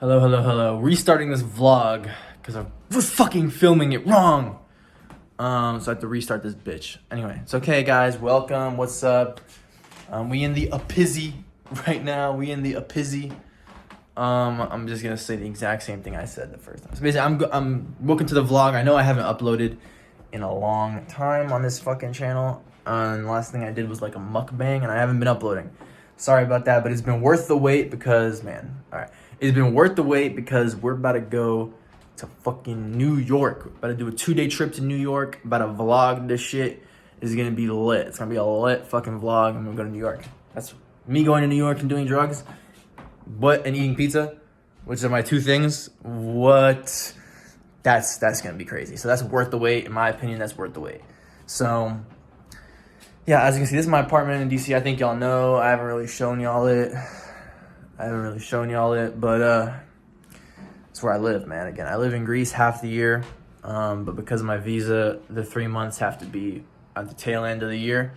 Hello, hello, hello. Restarting this vlog because I was fucking filming it wrong. So I have to restart this bitch. Anyway, it's okay, guys. Welcome. What's up? We in the Apizzy right now. We in the Apizzy. I'm just gonna say the exact same thing I said the first time. So basically, I'm welcome to the vlog. I know I haven't uploaded in a long time on this fucking channel. And the last thing I did was like a mukbang, and I haven't been uploading. Sorry about that, but it's been worth the wait because, man, all right. It's been worth the wait because we're about to go to fucking New York. We're about to do a 2-day trip to New York. About to vlog this shit. Is gonna be lit. It's gonna be a lit fucking vlog. I'm gonna go to New York. That's me going to New York and doing drugs, and eating pizza, which are my two things. What? That's gonna be crazy. So that's worth the wait. In my opinion, that's worth the wait. So yeah, as you can see, this is my apartment in DC. I think y'all know. I haven't really shown y'all it. But it's where I live, man. Again, I live in Greece half the year, but because of my visa, the 3 months have to be at the tail end of the year.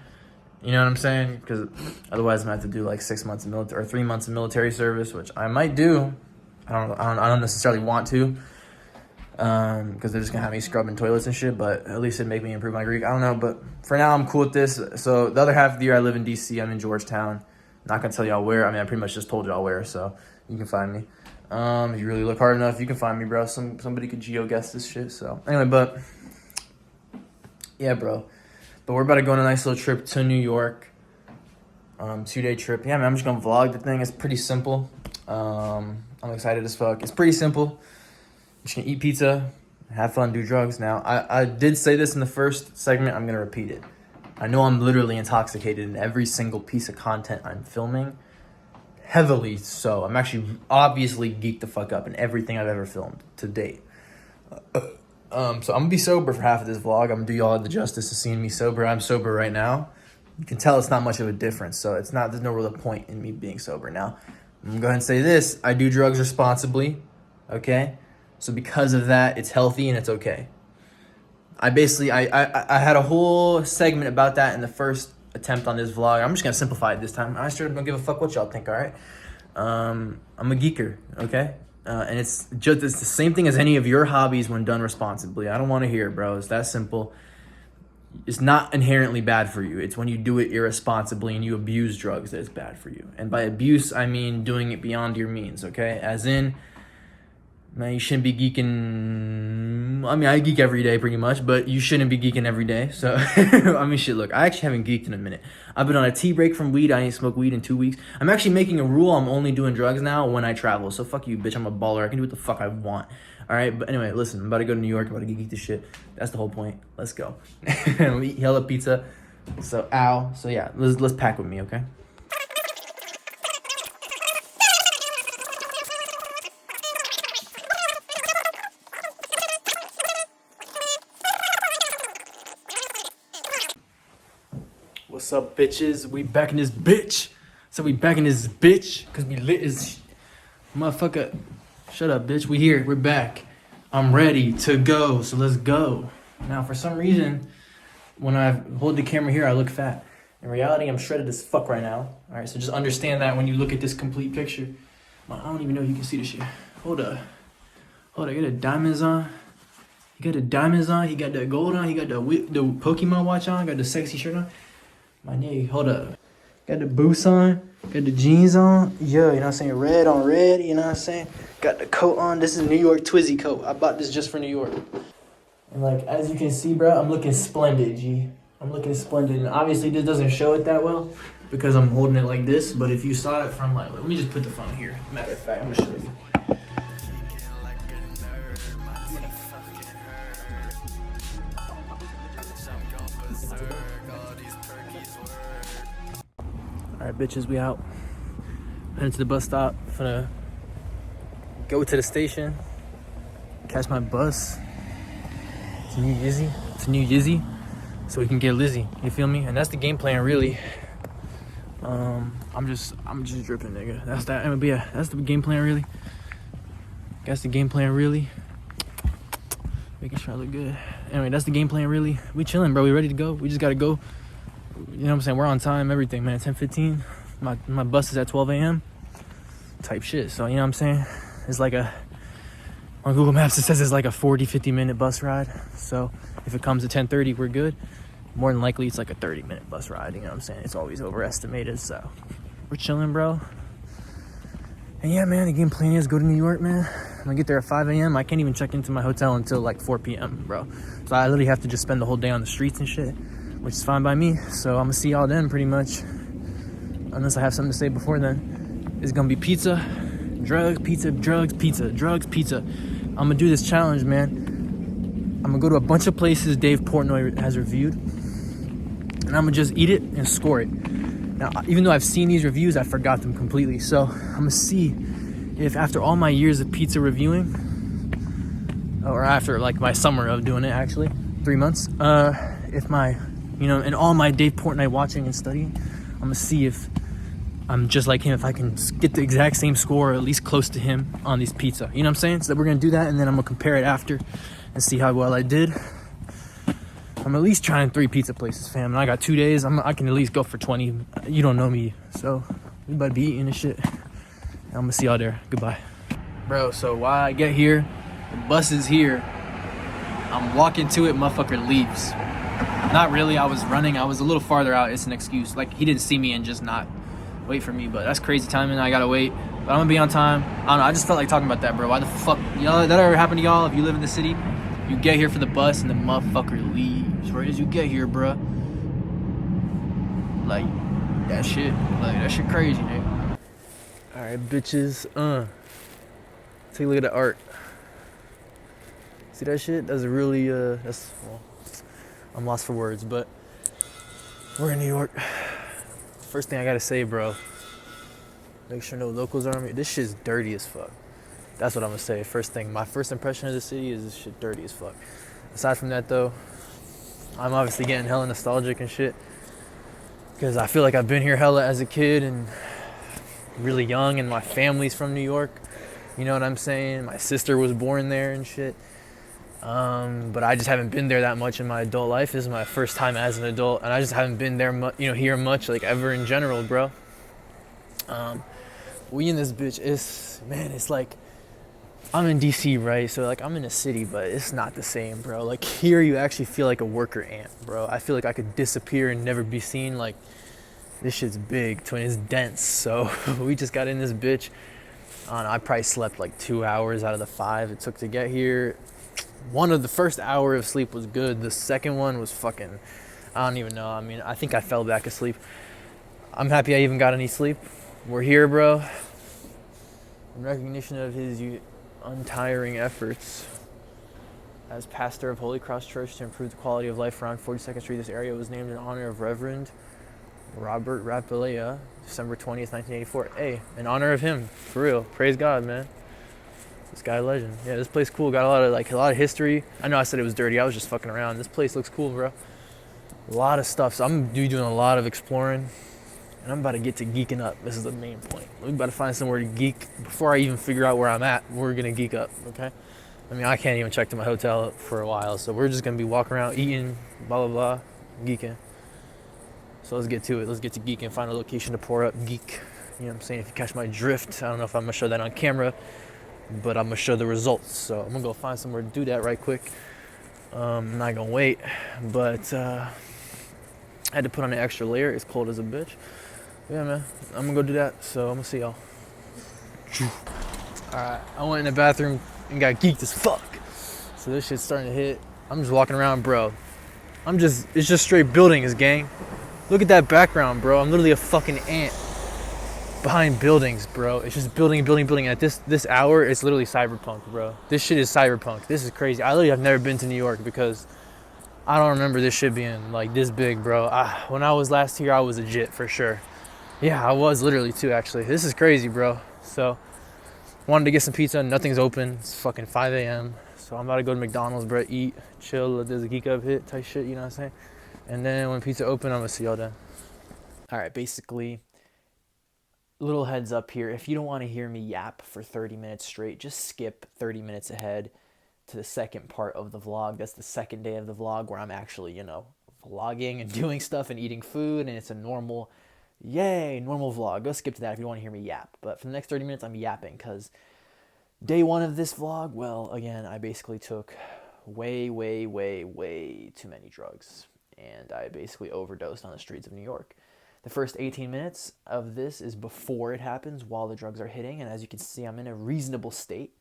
You know what I'm saying? Because otherwise, I'm gonna have to do like 6 months of military or 3 months of military service, which I might do. I don't necessarily want to, because they're just gonna have me scrubbing toilets and shit. But at least it'd make me improve my Greek. I don't know, but for now, I'm cool with this. So the other half of the year, I live in DC. I'm in Georgetown. Not gonna tell y'all where. I mean, I pretty much just told y'all where, so you can find me. If you really look hard enough, you can find me, bro. Somebody could geo-guess this shit. So anyway, but yeah, bro. But we're about to go on a nice little trip to New York. 2-day trip. Yeah, man. I'm just gonna vlog the thing. It's pretty simple. I'm excited as fuck. It's pretty simple. I'm just gonna eat pizza, have fun, do drugs. Now, I did say this in the first segment. I'm gonna repeat it. I know I'm literally intoxicated in every single piece of content I'm filming. Heavily so. I'm actually obviously geeked the fuck up in everything I've ever filmed to date. So I'm gonna be sober for half of this vlog. I'm gonna do y'all the justice of seeing me sober. I'm sober right now. You can tell it's not much of a difference. So there's no real point in me being sober now. I'm gonna go ahead and say this. I do drugs responsibly. Okay? So because of that, it's healthy and it's okay. I had a whole segment about that in the first attempt on this vlog. I'm just gonna simplify it this time. I sure don't give a fuck what y'all think, all right? I'm a geeker, okay? And it's the same thing as any of your hobbies when done responsibly. I don't want to hear it, bro. It's that simple. It's not inherently bad for you. It's when you do it irresponsibly and you abuse drugs that it's bad for you. And by abuse, I mean doing it beyond your means, okay? As in, man, you shouldn't be geeking. I mean, I geek every day pretty much, but you shouldn't be geeking every day. So, I mean, shit, look, I actually haven't geeked in a minute. I've been on a tea break from weed. I ain't smoked weed in 2 weeks. I'm actually making a rule. I'm only doing drugs now when I travel. So, fuck you, bitch. I'm a baller. I can do what the fuck I want. All right? But anyway, listen, I'm about to go to New York. I'm about to geek this shit. That's the whole point. Let's go. We eat hella pizza. So, ow. So, yeah, let's pack with me, okay? What's up, bitches? We back in this bitch. So we back in this bitch because we lit as motherfucker. Shut up, bitch. We here. We're back. I'm ready to go. So let's go. Now, for some reason, when I hold the camera here, I look fat. In reality, I'm shredded as fuck right now. All right, so just understand that when you look at this complete picture. I don't even know if you can see this shit. Hold up. I got the diamonds on. He got the diamonds on. He got the gold on. He got the Pokemon watch on. Got the sexy shirt on. My nigga, hold up. Got the boots on, got the jeans on. Yo, you know what I'm saying? Red on red, you know what I'm saying? Got the coat on. This is a New York Twizzy coat. I bought this just for New York. And like, as you can see, bro, I'm looking splendid, G. I'm looking splendid. And obviously, this doesn't show it that well because I'm holding it like this. But if you saw it from like, let me just put the phone here. Matter of fact, I'm gonna show you. Alright, bitches, we out. Heading to the bus stop. Finna go to the station, catch my bus to New Yizzy, so we can get Lizzie. You feel me? And that's the game plan, really. I'm just dripping, nigga. That's that. But yeah, that's the game plan, really. That's the game plan, really. Making sure I look good. Anyway, that's the game plan, really. We chilling, bro. We ready to go. We just gotta go. You know what I'm saying? We're on time, everything, man. 10:15. My bus is at 12 a.m. type shit. So, you know what I'm saying? is like on Google Maps, it says it's like a 40-50 minute bus ride. So if it comes at 10:30, we're good. More than likely, it's like a 30-minute bus ride. You know what I'm saying? It's always overestimated. So we're chilling, bro. And yeah, man, the game plan is go to New York, man. I'm gonna get there at 5 a.m. I can't even check into my hotel until like 4 p.m., bro. So I literally have to just spend the whole day on the streets and shit, which is fine by me. So I'm gonna see y'all then, pretty much. Unless I have something to say before then. It's gonna be pizza, drugs, pizza, drugs, pizza, drugs, pizza. I'm gonna do this challenge, man. I'm gonna go to a bunch of places Dave Portnoy has reviewed, and I'm gonna just eat it and score it. Now, even though I've seen these reviews, I forgot them completely. So I'm gonna see if after all my years of pizza reviewing, or after like my summer of doing it, actually 3 months, if my, in all my Dave Portnoy watching and studying, I'm gonna see if I'm just like him, if I can get the exact same score or at least close to him on these pizza. You know what I'm saying? So we're gonna do that, and then I'm gonna compare it after and see how well I did. I'm at least trying 3 pizza places, fam. And I got 2 days. I can at least go for 20. You don't know me, so we about to be eating and shit. I'm gonna see y'all there. Goodbye. Bro, so while I get here, the bus is here. I'm walking to it, motherfucker leaves. Not really, I was running. I was a little farther out. It's an excuse. Like, he didn't see me and just not wait for me, but that's crazy timing. I gotta wait, but I'm gonna be on time. I don't know, I just felt like talking about that, bro. Why the fuck, y'all, that ever happened to y'all? If you live in the city, you get here for the bus and the motherfucker leaves right as you get here, bro. Like, that shit crazy, nigga. Alright, bitches, take a look at the art. See that shit? That's really, I'm lost for words, but we're in New York. First thing I gotta say, bro, make sure no locals are on me. This shit's dirty as fuck. That's what I'm gonna say. First thing, my first impression of the city is this shit dirty as fuck. Aside from that, though, I'm obviously getting hella nostalgic and shit, because I feel like I've been here hella as a kid and really young, and my family's from New York. You know what I'm saying? My sister was born there and shit. But I just haven't been there that much in my adult life. This is my first time as an adult, and I just haven't been there here much, like, ever in general, bro. We in this bitch, it's like, I'm in DC, right? So, like, I'm in a city, but it's not the same, bro. Like, here you actually feel like a worker ant, bro. I feel like I could disappear and never be seen. Like, this shit's big, twin. It's dense. So we just got in this bitch. I don't know, I probably slept like 2 hours out of the 5 it took to get here. One of the first hour of sleep was good. The second one was fucking, I don't even know. I mean, I think I fell back asleep. I'm happy I even got any sleep. We're here, bro. In recognition of his untiring efforts as pastor of Holy Cross Church to improve the quality of life around 42nd Street, this area was named in honor of Reverend Robert Rapalea, December 20th, 1984. Hey, in honor of him, for real. Praise God, man. This guy a legend. Yeah, this place cool. Got a lot of history. I know I said it was dirty. I was just fucking around. This place looks cool, bro. A lot of stuff. So I'm doing a lot of exploring, and I'm about to get to geeking up. This is the main point. We're about to find somewhere to geek. Before I even figure out where I'm at, we're gonna geek up, okay? I mean, I can't even check to my hotel for a while, so we're just gonna be walking around, eating, blah, blah, blah, geeking. So let's get to it. Let's get to geeking. Find a location to pour up, geek. You know what I'm saying? If you catch my drift, I don't know if I'm gonna show that on camera, but I'm gonna show the results. So I'm gonna go find somewhere to do that right quick. I'm not gonna wait, but I had to put on an extra layer. It's cold as a bitch. Yeah, man, I'm gonna go do that. So I'm gonna see y'all. Alright, I went in the bathroom and got geeked as fuck. So this shit's starting to hit. I'm just walking around, bro. It's just straight buildings, gang. Look at that background, bro. I'm literally a fucking ant behind buildings, bro. It's just building. And at this hour, it's literally cyberpunk, bro. This shit is cyberpunk. This is crazy. I literally have never been to New York because I don't remember this shit being like this big, bro. When I was last here, I was legit for sure. Yeah, I was literally too, actually. This is crazy, bro. So, wanted to get some pizza. Nothing's open. It's fucking 5 a.m. So I'm about to go to McDonald's, bro. Eat, chill, let this geek up hit type shit, you know what I'm saying? And then when pizza open, I'm gonna see y'all then. All right, basically, little heads up here. If you don't want to hear me yap for 30 minutes straight, just skip 30 minutes ahead to the second part of the vlog. That's the second day of the vlog where I'm actually, vlogging and doing stuff and eating food, and it's a normal vlog. Go skip to that if you don't want to hear me yap. But for the next 30 minutes, I'm yapping because Day one of this vlog, well, again, I basically took way too many drugs. And I basically overdosed on the streets of New York. The first 18 minutes of this is before it happens, while the drugs are hitting. And as you can see, I'm in a reasonable state.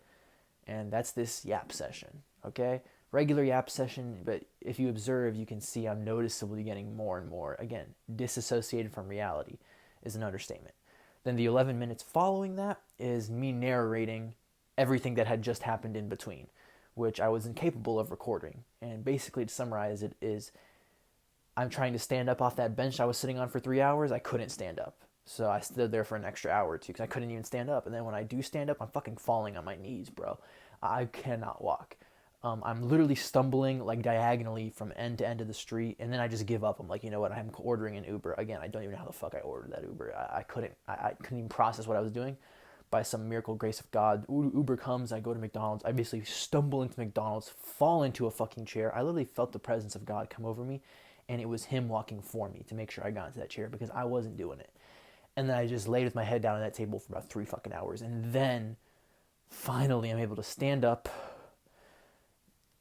And that's this yap session, okay? Regular yap session, but if you observe, you can see I'm noticeably getting more and more, again, disassociated from reality is an understatement. Then the 11 minutes following that is me narrating everything that had just happened in between, which I was incapable of recording. And basically, to summarize it, is I'm trying to stand up off that bench I was sitting on for 3 hours. I couldn't stand up. So I stood there for an extra hour or two because I couldn't even stand up. And then when I do stand up, I'm fucking falling on my knees, bro. I cannot walk. I'm literally stumbling like diagonally from end to end of the street, and then I just give up. I'm like, you know what? I'm ordering an Uber. Again, I don't even know how the fuck I ordered that Uber. I couldn't even process what I was doing. By some miracle grace of God, Uber comes. I go to McDonald's. I basically stumble into McDonald's, fall into a fucking chair. I literally felt the presence of God come over me, and it was Him walking for me to make sure I got into that chair because I wasn't doing it. And then I just laid with my head down on that table for about 3 fucking hours, and then finally I'm able to stand up.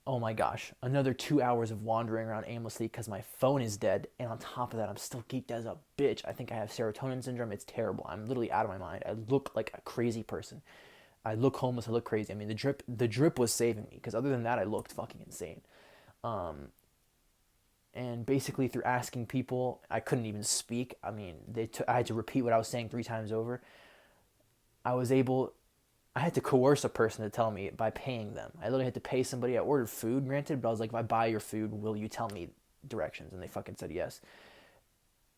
Oh my gosh, another 2 hours of wandering around aimlessly because my phone is dead, and on top of that, I'm still geeked as a bitch. I think I have serotonin syndrome. It's terrible. I'm literally out of my mind. I look like a crazy person. I look homeless. I look crazy. I mean, the drip was saving me because other than that, I looked fucking insane. And basically through asking people, I couldn't even speak. I mean, I had to repeat what I was saying 3 times over. I had to coerce a person to tell me by paying them. I literally had to pay somebody. I ordered food, granted, but I was like, if I buy your food, will you tell me directions? And they fucking said yes.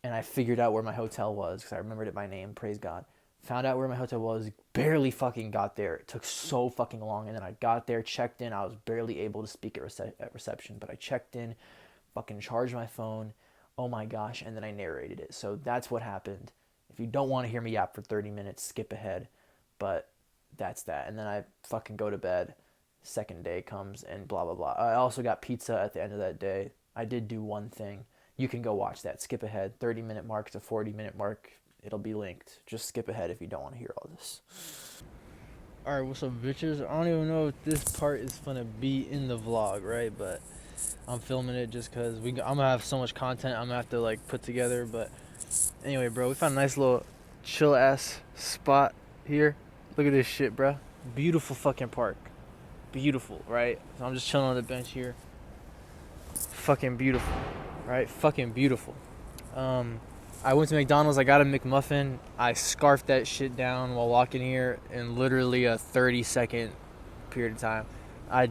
And I figured out where my hotel was because I remembered it by name, praise God. Found out where my hotel was, barely fucking got there. It took so fucking long. And then I got there, checked in. I was barely able to speak at reception, but I checked in, fucking charged my phone. Oh my gosh. And then I narrated it. So that's what happened. If you don't want to hear me yap for 30 minutes, skip ahead. But that's that. And then I fucking go to bed. Second day comes and blah, blah, blah. I also got pizza at the end of that day. I did do one thing. You can go watch that. Skip ahead. 30-minute mark to 40-minute mark. It'll be linked. Just skip ahead if you don't want to hear all this. Alright, what's up, bitches? I don't even know if this part is gonna be in the vlog, right? But I'm filming it just because I'm gonna have so much content I'm gonna have to like put together. But anyway, bro, we found a nice little chill ass spot here. Look at this shit, bro. Beautiful fucking park. Beautiful, right? So I'm just chilling on the bench here. Fucking beautiful, right? Fucking beautiful. I went to McDonald's. I got a McMuffin. I scarfed that shit down while walking here in literally a 30-second period of time. I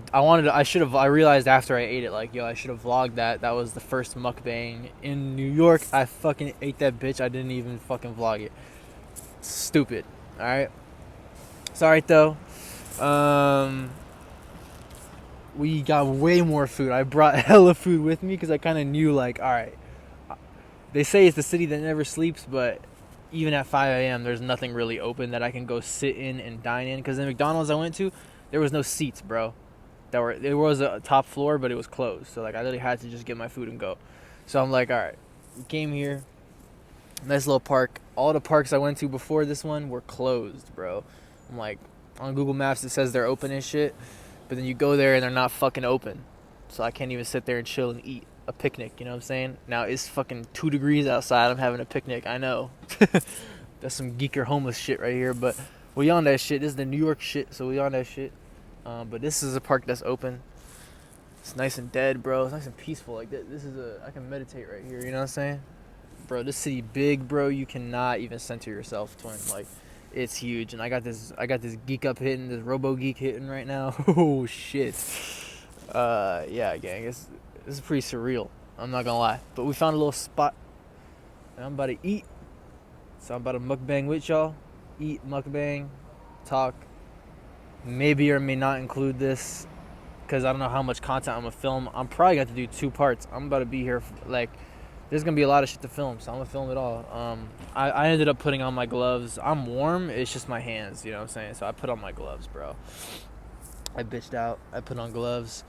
realized after I ate it, like, yo, I should have vlogged that. That was the first mukbang in New York. I fucking ate that bitch. I didn't even fucking vlog it. Stupid, alright? It's alright though. We got way more food. I brought hella food with me because I kind of knew, like, alright, they say it's the city that never sleeps, but even at 5 a.m. there's nothing really open that I can go sit in and dine in. Because the McDonald's I went to, there was no seats, bro. There was a top floor, but it was closed. So like I literally had to just get my food and go. So I'm like, alright, we came here. Nice little park. All the parks I went to before this one were closed, bro. I'm like, on Google Maps it says they're open and shit, but then you go there and they're not fucking open. So I can't even sit there and chill and eat a picnic, you know what I'm saying? Now it's fucking 2 degrees outside. I'm having a picnic, I know. That's some geeker homeless shit right here, but we on that shit. This is the New York shit, so we on that shit. But this is a park that's open. It's nice and dead, bro. It's nice and peaceful. Like I can meditate right here, you know what I'm saying? Bro, this city big, bro. You cannot even center yourself, twin. Like, it's huge. And I got this geek up hitting, this robo geek hitting right now. Oh shit. Yeah, gang. This is pretty surreal. I'm not gonna lie. But we found a little spot, and I'm about to eat. So I'm about to mukbang with y'all. Eat, mukbang, talk. Maybe or may not include this, because I don't know how much content I'm gonna film. I'm probably gonna have to do 2 parts. I'm about to be here for, like, there's gonna be a lot of shit to film, so I'm gonna film it all. I ended up putting on my gloves. I'm warm, it's just my hands, you know what I'm saying? So I put on my gloves, bro. I bitched out. I put on gloves.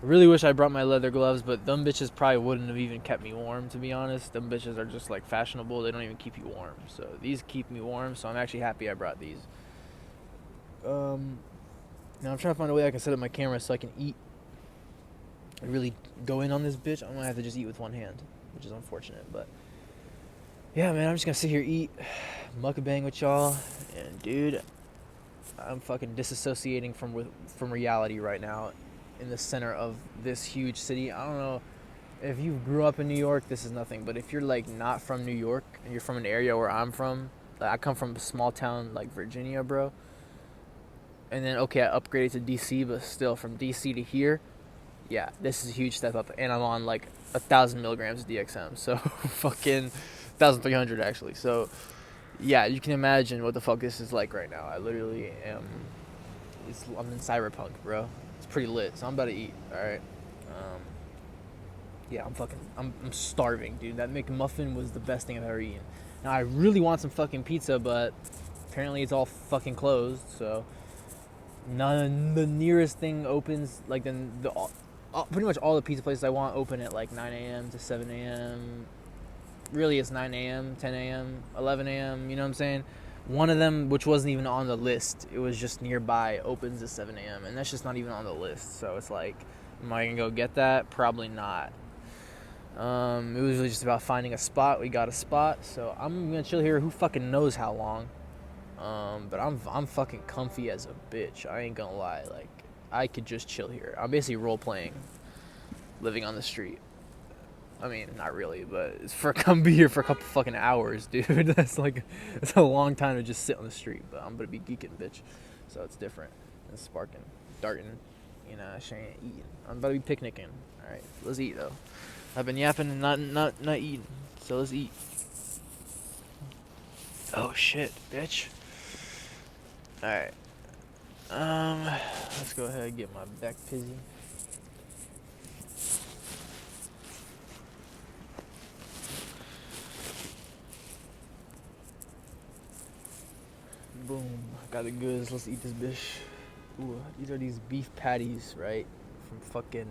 I really wish I brought my leather gloves, but them bitches probably wouldn't have even kept me warm, to be honest. Them bitches are just like fashionable. They don't even keep you warm. So these keep me warm, so I'm actually happy I brought these. Now I'm trying to find a way I can set up my camera so I can eat. I really go in on this bitch. I'm gonna have to just eat with one hand, which is unfortunate, but yeah, man, I'm just gonna sit here, eat, mukbang with y'all, and dude, I'm fucking disassociating from reality right now, in the center of this huge city. I don't know if you grew up in New York, this is nothing, but if you're like not from New York and you're from an area where I'm from, like I come from a small town like Virginia, bro. And then okay, I upgraded to DC, but still from DC to here, yeah, this is a huge step up, and I'm on like 1,000 milligrams of DXM, so fucking 1,300 actually. So yeah, you can imagine what the fuck this is like right now. I literally am. I'm in cyberpunk, bro. It's pretty lit. So I'm about to eat. All right. Yeah, I'm starving, dude. That McMuffin was the best thing I've ever eaten. Now I really want some fucking pizza, but apparently it's all fucking closed. So none. The nearest thing opens like pretty much all the pizza places I want open at like 9 a.m. to 7 a.m. Really, it's 9 a.m., 10 a.m., 11 a.m., you know what I'm saying? One of them, which wasn't even on the list, it was just nearby, opens at 7 a.m., and that's just not even on the list. So it's like, am I going to go get that? Probably not. It was really just about finding a spot. We got a spot, so I'm going to chill here who fucking knows how long. But I'm fucking comfy as a bitch. I ain't going to lie. Like, I could just chill here. I'm basically role-playing, living on the street. I mean, not really, but I'm be here for a couple fucking hours, dude. That's a long time to just sit on the street. But I'm gonna be geeking, bitch. So it's different. And sparking, darting, you know, sharing, eating. I'm about to be picnicking. All right, let's eat though. I've been yapping and not eating, so let's eat. Oh shit, bitch. All right. Let's go ahead and get my back pizzy. Boom, got the goods. Let's eat this bitch. Ooh, these are these beef patties, right? From fucking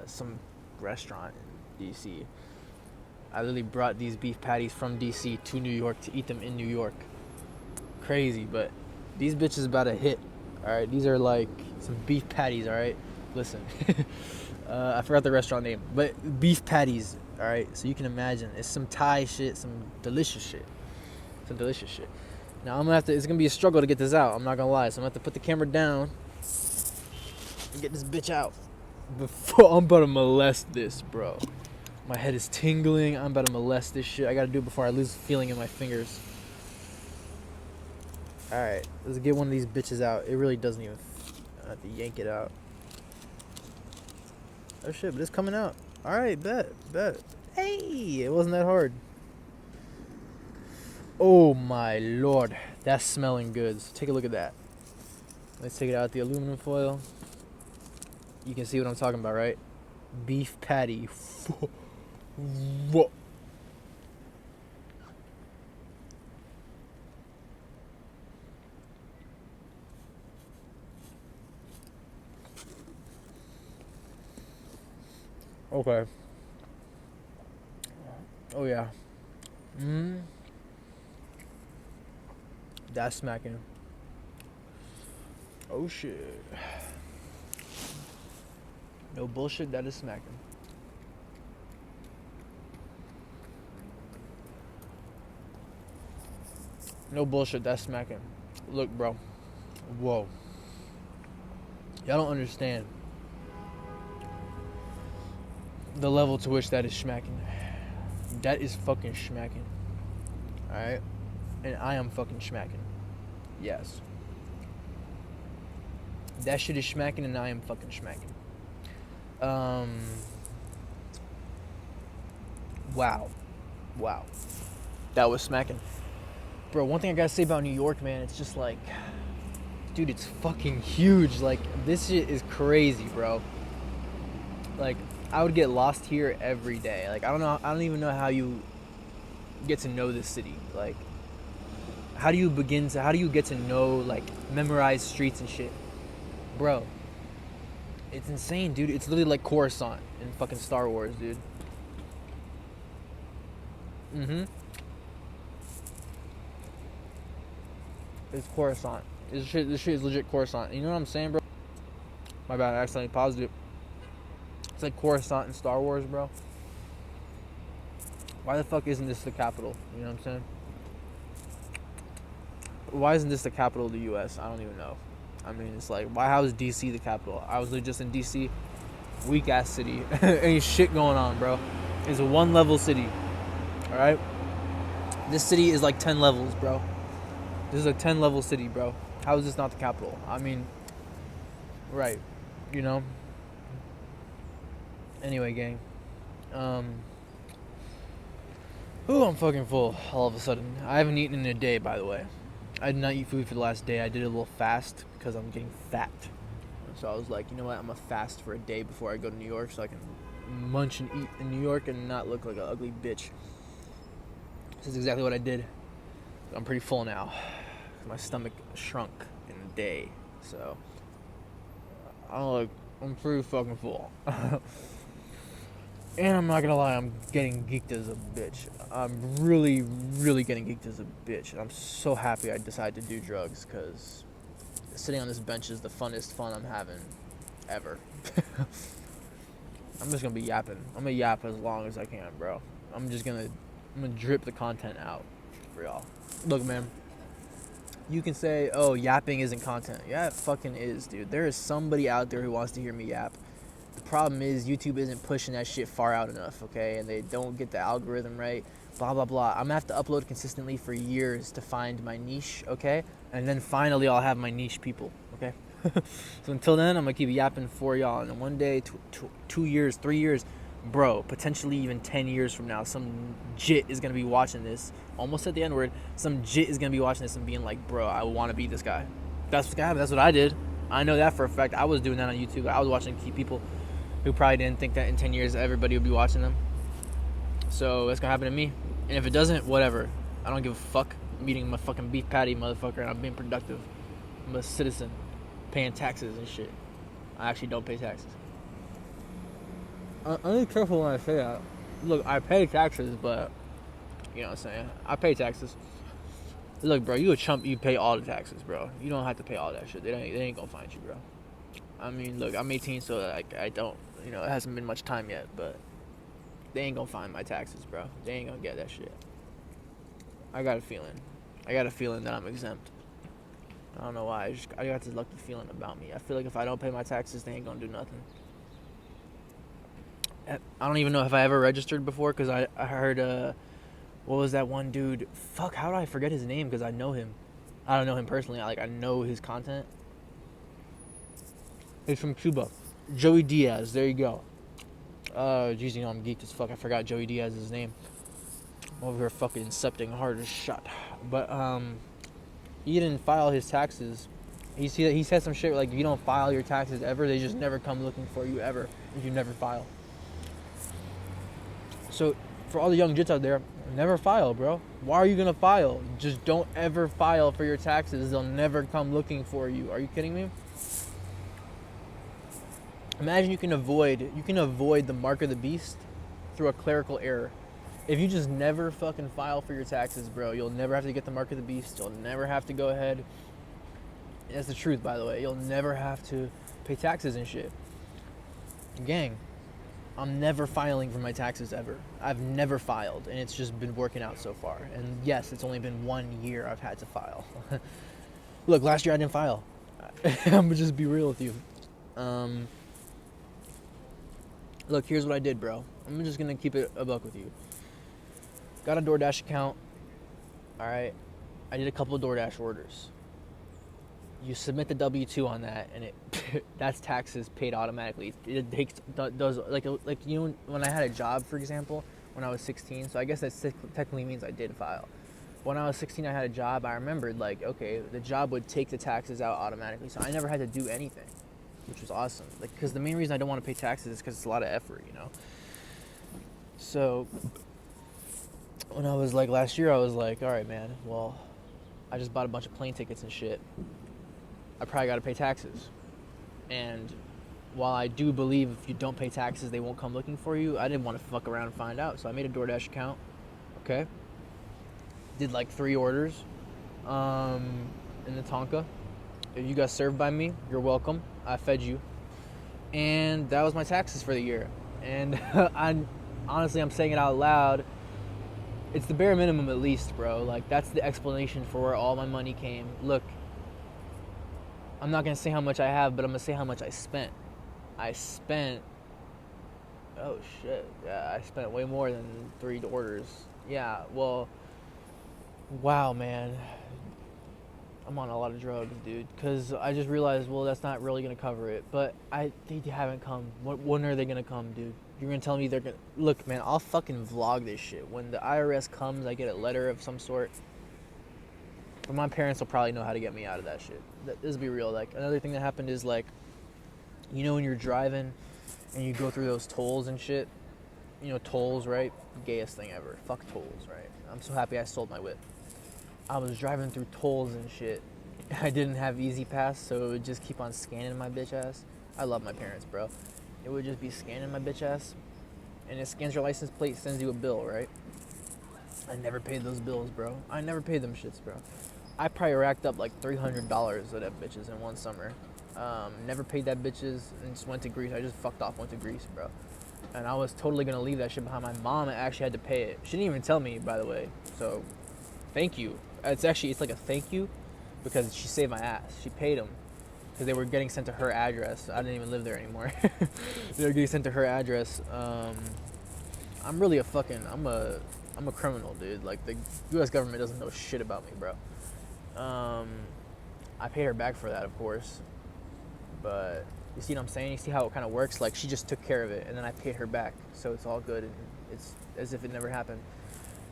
some restaurant in DC. I literally brought these beef patties from DC to New York to eat them in New York. Crazy, but these bitches about to hit. Alright, these are like some beef patties, alright? Listen. I forgot the restaurant name, but beef patties, alright? So you can imagine, it's some Thai shit, some delicious shit. Now it's gonna be a struggle to get this out, I'm not gonna lie. So I'm gonna have to put the camera down and get this bitch out. Before I'm about to molest this, bro. My head is tingling, I'm about to molest this shit. I gotta do it before I lose feeling in my fingers. Alright, let's get one of these bitches out. It really doesn't even, I have to yank it out. Oh shit, but it's coming out. Alright, bet. Hey, it wasn't that hard. Oh my lord, that's smelling good. So take a look at that. Let's take it out the aluminum foil. You can see what I'm talking about, right? Beef patty. Whoa. Okay. Oh yeah. That's smacking. Oh shit. No bullshit, that is smacking. No bullshit, that's smacking. Look, bro. Whoa. Y'all don't understand the level to which that is smacking. That is fucking smacking. Alright? And I am fucking smacking. Yes. That shit is smacking and I am fucking smacking. Wow. That was smacking. Bro, one thing I gotta say about New York, man, it's just like, dude, it's fucking huge. Like, this shit is crazy, bro. Like, I would get lost here every day. Like, I don't even know how you get to know this city. Like, how do you get to know, like, memorize streets and shit? Bro, it's insane, dude. It's literally like Coruscant in fucking Star Wars, dude. It's Coruscant. This shit is legit Coruscant. You know what I'm saying, bro? My bad, I accidentally paused it. It's like Coruscant in Star Wars, bro. Why the fuck isn't this the capital? You know what I'm saying? Why isn't this the capital of the U.S.? I don't even know. I mean, it's like, how is D.C. the capital? I was just in D.C. Weak ass city. Ain't shit going on, bro. It's a 1-level city. Alright? This city is like 10 levels, bro. This is a 10-level city, bro. How is this not the capital? I mean, right. You know? Anyway, gang. Ooh, I'm fucking full all of a sudden. I haven't eaten in a day, by the way. I did not eat food for the last day. I did a little fast because I'm getting fat. So I was like, you know what? I'm going to fast for a day before I go to New York so I can munch and eat in New York and not look like an ugly bitch. This is exactly what I did. I'm pretty full now. My stomach shrunk in a day. So, I'm pretty fucking full. And I'm not gonna lie, I'm getting geeked as a bitch. I'm really, really getting geeked as a bitch. And I'm so happy I decided to do drugs because sitting on this bench is the funnest fun I'm having ever. I'm just gonna be yapping. I'm gonna yap as long as I can, bro. I'm gonna drip the content out for y'all. Look, man. You can say, oh, yapping isn't content. Yeah, it fucking is, dude. There is somebody out there who wants to hear me yap. The problem is YouTube isn't pushing that shit far out enough, okay? And they don't get the algorithm right, blah, blah, blah. I'm gonna have to upload consistently for years to find my niche, okay? And then finally I'll have my niche people, okay? So until then, I'm gonna keep yapping for y'all. And one day, 2 years, 3 years, bro, potentially even 10 years from now, some jit is gonna be watching this. Almost said the N-word. Some jit is gonna be watching this and being like, bro, I wanna be this guy. That's what I did. I know that for a fact. I was doing that on YouTube. I was watching people who probably didn't think that in 10 years everybody would be watching them. So it's gonna happen to me. And if it doesn't, whatever. I don't give a fuck. I'm eating my fucking beef patty, motherfucker, and I'm being productive. I'm a citizen, paying taxes and shit. I actually don't pay taxes. I'm be careful when I say that. Look, I pay taxes, but you know what I'm saying? I pay taxes. Look, bro, you a chump, you pay all the taxes, bro. You don't have to pay all that shit. They ain't gonna find you, bro. I mean, look, I'm 18, so I don't, it hasn't been much time yet, but they ain't gonna find my taxes, bro. They ain't gonna get that shit. I got a feeling that I'm exempt. I don't know why. I got this lucky feeling about me. I feel like if I don't pay my taxes, they ain't gonna do nothing. I don't even know if I ever registered before, because I heard, what was that one dude? Fuck, how do I forget his name? Because I know him. I don't know him personally. I know his content. He's from Cuba. Joey Diaz. There you go. Geez, I'm geeked as fuck. I forgot Joey Diaz's name. I'm over here fucking incepting hard as shot. But, he didn't file his taxes. He said some shit like, if you don't file your taxes ever, they just never come looking for you ever if you never file. So, for all the young jits out there, never file, bro. Why are you gonna file? Just don't ever file for your taxes. They'll never come looking for you. Are you kidding me? Imagine you can avoid the mark of the beast through a clerical error. If you just never fucking file for your taxes, bro, you'll never have to get the mark of the beast. You'll never have to go ahead. That's the truth, by the way. You'll never have to pay taxes and shit. Gang, I'm never filing for my taxes ever. I've never filed, and it's just been working out so far. And yes, it's only been 1 year I've had to file. Look, last year I didn't file. I'm gonna just be real with you. Look, here's what I did, bro. I'm just gonna keep it a buck with you. Got a DoorDash account. Alright. I did a couple of DoorDash orders. You submit the W-2 on that, and that's taxes paid automatically. It does like when I had a job, for example, when I was 16. So I guess that technically means I did file. When I was 16, I had a job. I remembered, okay, the job would take the taxes out automatically, so I never had to do anything, which was awesome. Because the main reason I don't want to pay taxes is because it's a lot of effort, So when I was last year, I was like, all right, man. Well, I just bought a bunch of plane tickets and shit. I probably got to pay taxes. And while I do believe if you don't pay taxes, they won't come looking for you, I didn't want to fuck around and find out. So I made a DoorDash account. Okay. Did 3 orders in the Tonka. If you got served by me, you're welcome. I fed you. And that was my taxes for the year. And I'm saying it out loud. It's the bare minimum at least, bro. Like, that's the explanation for where all my money came. Look, I'm not going to say how much I have, but I'm going to say how much I spent. Oh shit, yeah, I spent way more than 3 orders. Yeah, well, wow, man. I'm on a lot of drugs, dude, because I just realized, well, that's not really going to cover it. But they haven't come. When are they going to come, dude? You're going to tell me they're going to... Look, man, I'll fucking vlog this shit. When the IRS comes, I get a letter of some sort. But my parents will probably know how to get me out of that shit. Let's be real. Like, another thing that happened is, like, you know when you're driving and you go through those tolls and shit? You know, tolls, right? Gayest thing ever. Fuck tolls, right? I'm so happy I sold my whip. I was driving through tolls and shit. I didn't have Easy Pass, so it would just keep on scanning my bitch ass. I love my parents, bro. It would just be scanning my bitch ass, and it scans your license plate, sends you a bill, right? I never paid those bills, bro. I never paid them shits, bro. I probably racked up like $300 of that bitches in one summer. Never paid that bitches and just went to Greece. I just fucked off, went to Greece, bro. And I was totally gonna leave that shit behind. My mom actually had to pay it. She didn't even tell me, by the way. So, thank you. It's like a thank you because she saved my ass. She paid them because they were getting sent to her address. I didn't even live there anymore. They were getting sent to her address. I'm really I'm a criminal, dude. Like, the U.S. government doesn't know shit about me, bro. I paid her back for that, of course. But you see what I'm saying? You see how it kind of works? Like, she just took care of it, and then I paid her back. So it's all good, and it's as if it never happened.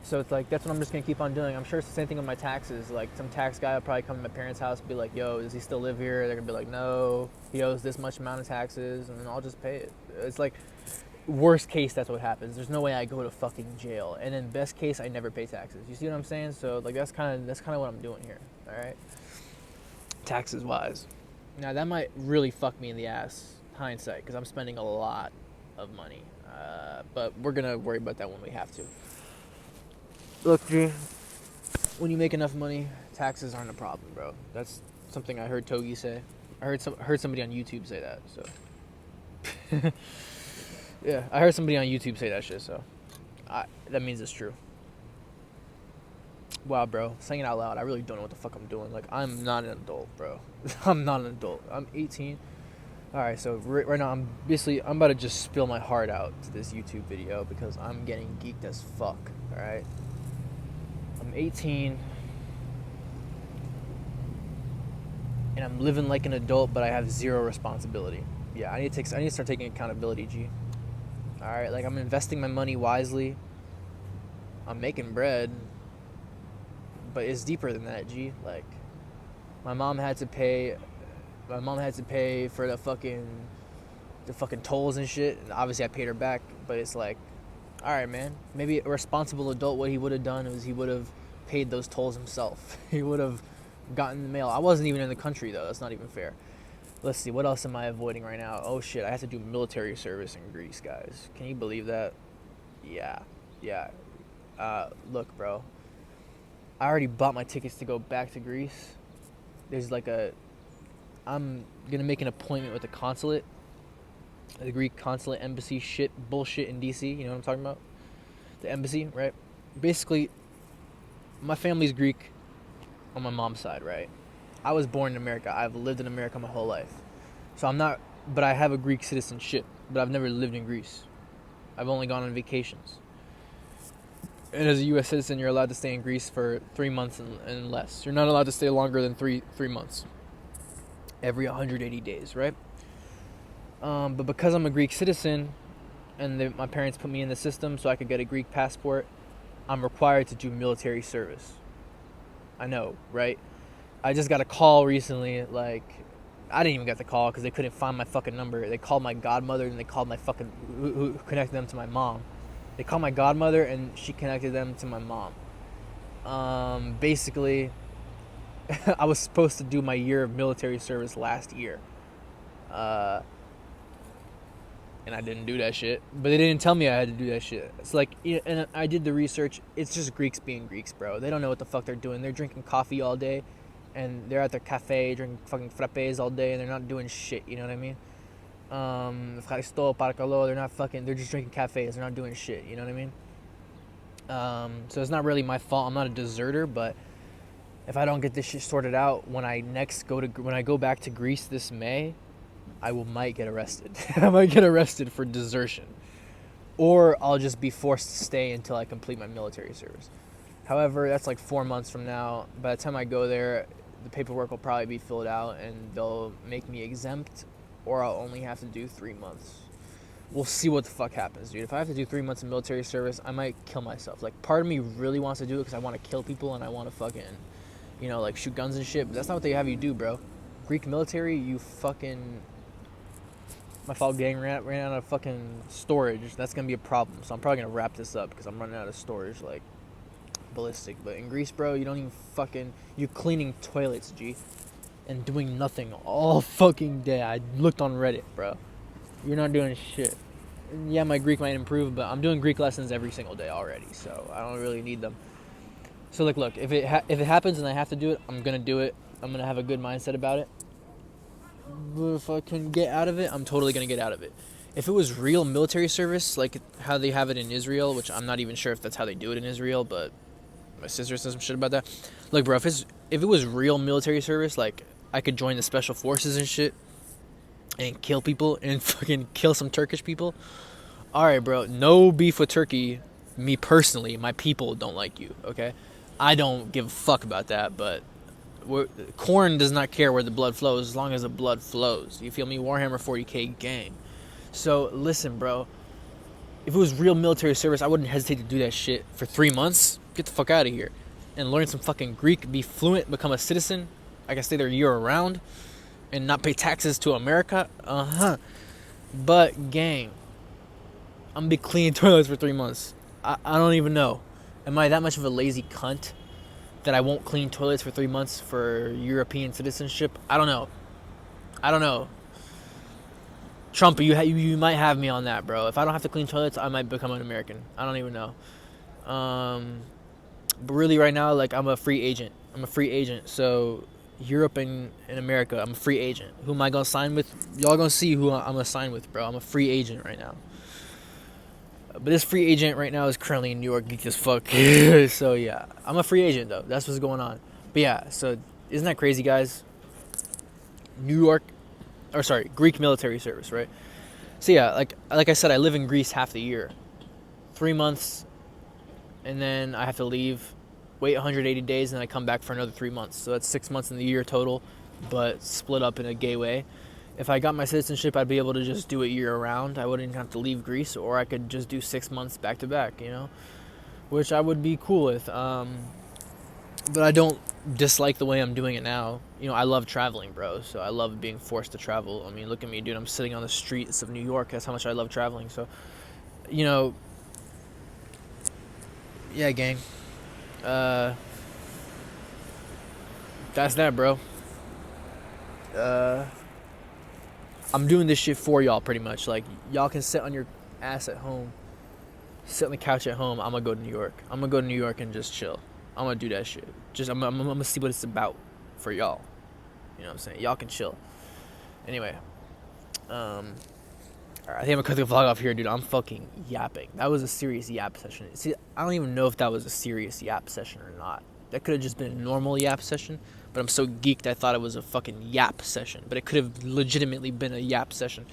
So it's like, that's what I'm just going to keep on doing. I'm sure it's the same thing with my taxes. Like, some tax guy will probably come to my parents' house and be like, yo, does he still live here? They're going to be like, no, he owes this much amount of taxes, and then I'll just pay it. It's like, worst case, that's what happens. There's no way I go to fucking jail. And then best case, I never pay taxes. You see what I'm saying? So, like, that's kind of what I'm doing here, all right? Taxes-wise. Now, that might really fuck me in the ass, hindsight, because I'm spending a lot of money. But we're going to worry about that when we have to. Look, G, when you make enough money, taxes aren't a problem, bro. That's something I heard Togi say. I heard somebody on YouTube say that, so. Yeah, I heard somebody on YouTube say that shit, so. That means it's true. Wow, bro. Saying it out loud, I really don't know what the fuck I'm doing. Like, I'm not an adult, bro. I'm not an adult. I'm 18. Alright, so right now, I'm about to just spill my heart out to this YouTube video because I'm getting geeked as fuck, alright? I'm 18, and I'm living like an adult, but I have zero responsibility. Yeah, I need to start taking accountability, G. Alright, like, I'm investing my money wisely. I'm making bread, but it's deeper than that, G. Like, my mom had to pay for the fucking tolls and shit, and obviously I paid her back, but it's like, alright, man, maybe a responsible adult, what he would have done is he would have paid those tolls himself. He would have gotten the mail. I wasn't even in the country, though. That's not even fair. Let's see, what else am I avoiding right now? Oh shit, I have to do military service in Greece, guys. Can you believe that? Yeah. Look, bro, I already bought my tickets to go back to Greece. There's like I'm gonna make an appointment with the consulate, the Greek consulate embassy bullshit in DC. You know what I'm talking about? The embassy, right? Basically, my family's Greek on my mom's side, right? I was born in America. I've lived in America my whole life. So but I have a Greek citizenship, but I've never lived in Greece. I've only gone on vacations. And as a U.S. citizen, you're allowed to stay in Greece for 3 months and less. You're not allowed to stay longer than three months. Every 180 days, right? But because I'm a Greek citizen, and my parents put me in the system so I could get a Greek passport, I'm required to do military service. I know, right? I just got a call recently, like, I didn't even get the call because they couldn't find my fucking number. They called my godmother and they called my fucking, who connected them to my mom. They called my godmother and she connected them to my mom. Basically, I was supposed to do my year of military service last year. And I didn't do that shit. But they didn't tell me I had to do that shit. It's like, and I did the research. It's just Greeks being Greeks, bro. They don't know what the fuck they're doing. They're drinking coffee all day, and they're at their cafe drinking fucking frappes all day, and they're not doing shit. You know what I mean? They're not fucking. They're just drinking cafes. They're not doing shit. You know what I mean? So it's not really my fault. I'm not a deserter, but if I don't get this shit sorted out when I go back to Greece this May, might get arrested. I might get arrested for desertion, or I'll just be forced to stay until I complete my military service. However, that's like 4 months from now. By the time I go there, the paperwork will probably be filled out, and they'll make me exempt, or I'll only have to do 3 months. We'll see what the fuck happens, dude. If I have to do 3 months of military service, I might kill myself. Like, part of me really wants to do it because I want to kill people and I want to fucking, like, shoot guns and shit. But that's not what they have you do, bro. Greek military, you fucking... My fault, gang, ran out of fucking storage. That's going to be a problem. So I'm probably going to wrap this up because I'm running out of storage, like, ballistic. But in Greece, bro, you don't even fucking... You're cleaning toilets, G. And doing nothing all fucking day. I looked on Reddit, bro. You're not doing shit. Yeah, my Greek might improve, but I'm doing Greek lessons every single day already, so I don't really need them. So, like, look, if it happens and I have to do it, I'm going to do it. I'm going to have a good mindset about it. But if I can get out of it, I'm totally going to get out of it. If it was real military service, like how they have it in Israel, which I'm not even sure if that's how they do it in Israel, but my sister says some shit about that. Look, bro, if it was real military service, like, I could join the special forces and shit, and kill people and fucking kill some Turkish people. Alright, bro. No beef with Turkey. Me personally, my people don't like you, okay? I don't give a fuck about that, but corn does not care where the blood flows as long as the blood flows. You feel me? Warhammer 40k gang. So, listen, bro. If it was real military service, I wouldn't hesitate to do that shit for 3 months. Get the fuck out of here. And learn some fucking Greek, be fluent, become a citizen. I can stay there year-round. And not pay taxes to America? But, gang, I'm gonna be cleaning toilets for 3 months. I don't even know. Am I that much of a lazy cunt that I won't clean toilets for 3 months for European citizenship? I don't know. Trump, you might have me on that, bro. If I don't have to clean toilets, I might become an American. I don't even know. But really, right now, like, I'm a free agent. So... Europe and America, I'm a free agent. Who am I gonna sign with? Y'all gonna see who I'm gonna sign with, bro. I'm a free agent right now. But this free agent right now is currently in New York, geek as fuck. So yeah, I'm a free agent though. That's what's going on. But yeah, so isn't that crazy, guys? Greek military service, right? So yeah, like I said, I live in Greece half the year. 3 months, and then I have to leave. Wait 180 days, and then I come back for another 3 months. So that's 6 months in the year total, but split up in a gay way. If I got my citizenship, I'd be able to just do it year-round. I wouldn't have to leave Greece, or I could just do 6 months back-to-back, which I would be cool with. But I don't dislike the way I'm doing it now. I love traveling, bro, so I love being forced to travel. I mean, look at me, dude. I'm sitting on the streets of New York. That's how much I love traveling. So, yeah, gang. That's that, bro. I'm doing this shit for y'all, pretty much. Like, y'all can sit on your ass at home, sit on the couch at home. I'm gonna go to New York. I'm gonna go to New York and just chill. I'm gonna do that shit. I'm gonna see what it's about for y'all. You know what I'm saying? Y'all can chill. Anyway, alright, I think I'm gonna cut the vlog off here, dude. I'm fucking yapping. That was a serious yap session. See, I don't even know if that was a serious yap session or not. That could have just been a normal yap session, but I'm so geeked I thought it was a fucking yap session. But it could have legitimately been a yap session.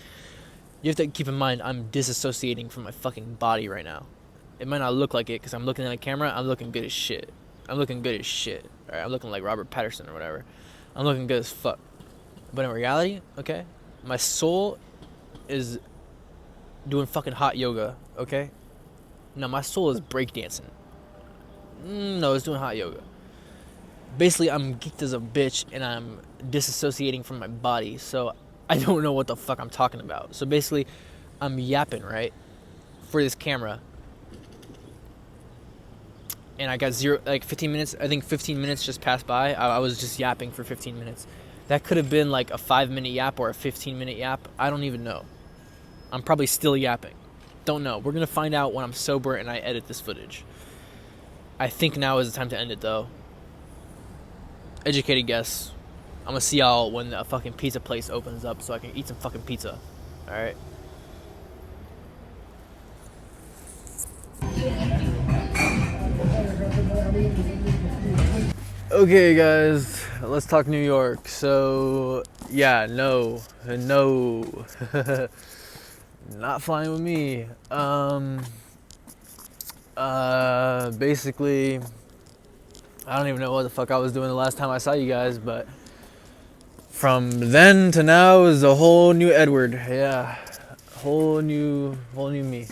You have to keep in mind, I'm disassociating from my fucking body right now. It might not look like it because I'm looking at a camera. I'm looking good as shit. Alright, I'm looking like Robert Patterson or whatever. I'm looking good as fuck. But in reality, okay, my soul is doing fucking hot yoga, okay? No, my soul is breakdancing. No, it's doing hot yoga. Basically, I'm geeked as a bitch, and I'm disassociating from my body, so I don't know what the fuck I'm talking about. So basically, I'm yapping, right, for this camera. And I got 15 minutes. I think 15 minutes just passed by. I was just yapping for 15 minutes. That could have been like a 5-minute yap or a 15-minute yap. I don't even know. I'm probably still yapping. Don't know. We're going to find out when I'm sober and I edit this footage. I think now is the time to end it, though. educated guess. I'm gonna see y'all when a fucking pizza place opens up so I can eat some fucking pizza. Alright? Okay, guys, let's talk New York. So, yeah, no, not flying with me. Basically, I don't even know what the fuck I was doing the last time I saw you guys, but from then to now is a whole new Edward. Yeah, whole new me,